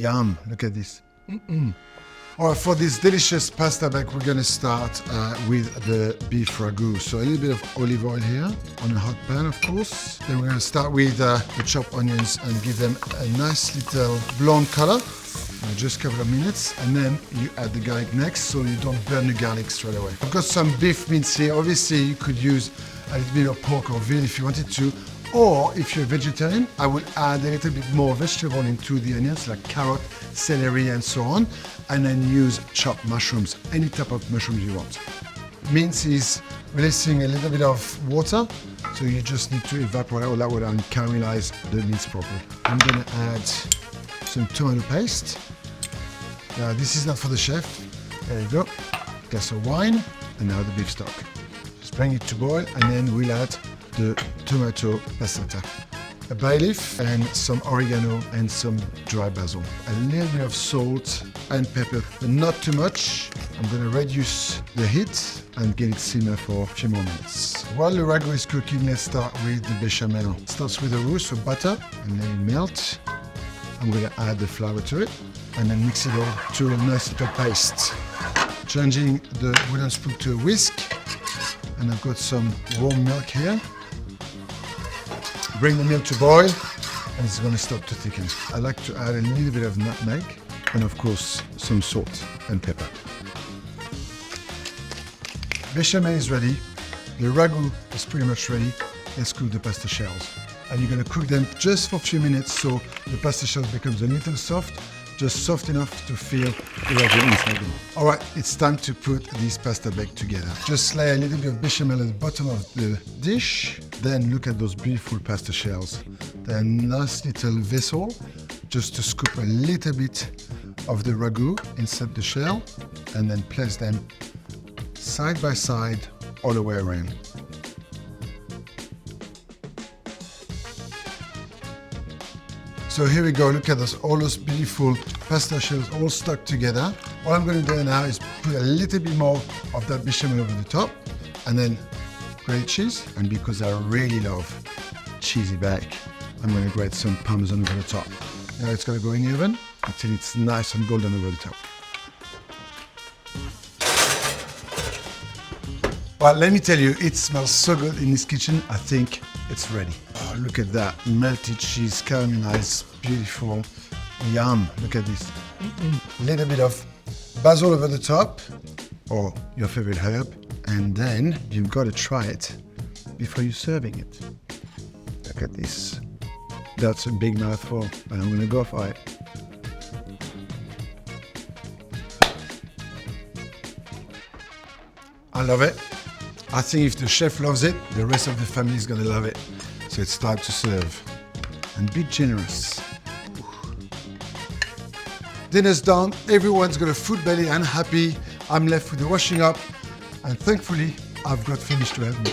Yum, look at this. All right, for this delicious pasta bake, we're gonna start with the beef ragu. So a little bit of olive oil here on a hot pan, of course. Then we're gonna start with the chopped onions and give them a nice little blonde color. Just a couple of minutes, and then you add the garlic next so you don't burn the garlic straight away. I've got some beef mince here. Obviously, you could use a little bit of pork or veal if you wanted to, or if you're a vegetarian, I would add a little bit more vegetable into the onions, like carrot, celery, and so on, and then use chopped mushrooms, any type of mushrooms you want. Mince is releasing a little bit of water, so you just need to evaporate all that water and caramelize the mince properly. I'm gonna add some tomato paste. This is not for the chef. There you go. Glass of wine, and now the beef stock. Just bring it to boil, and then we'll add the tomato passata, a bay leaf, and some oregano and some dry basil. A little bit of salt and pepper, but not too much. I'm going to reduce the heat and get it simmer for a few more minutes. While the ragu is cooking, let's start with the bechamel. It starts with the roux, so butter, and let it melt. I'm going to add the flour to it and then mix it all to a nice little paste. Changing the wooden spoon to a whisk, and I've got some warm milk here. Bring the milk to boil, and it's going to start to thicken. I like to add a little bit of nutmeg, and of course some salt and pepper. Bechamel is ready. The ragu is pretty much ready. Let's cook the pasta shells. And you're going to cook them just for a few minutes so the pasta shells becomes a little soft, just soft enough to feel the ragu inside them. All right, it's time to put this pasta bake together. Just lay a little bit of bechamel at the bottom of the dish. Then look at those beautiful pasta shells. They're a nice little vessel just to scoop a little bit of the ragu inside the shell and then place them side by side all the way around. So here we go, look at those, all those beautiful pasta shells all stuck together. What I'm going to do now is put a little bit more of that bechamel over the top, and then grate cheese. And because I really love cheesy bake, I'm going to grate some parmesan over the top. Now it's going to go in the oven until it's nice and golden over the top. Well, let me tell you, it smells so good in this kitchen. I think it's ready. Oh, look at that. Melted cheese, caramelized, beautiful. Yum. Look at this. A little bit of basil over the top, or your favorite herb. And then you've got to try it before you're serving it. Look at this. That's a big mouthful, and I'm going to go for it. I love it. I think if the chef loves it, the rest of the family is going to love it. So it's time to serve. And be generous. Dinner's done. Everyone's got a food belly and happy. I'm left with the washing up. And thankfully, I've got finished to have me.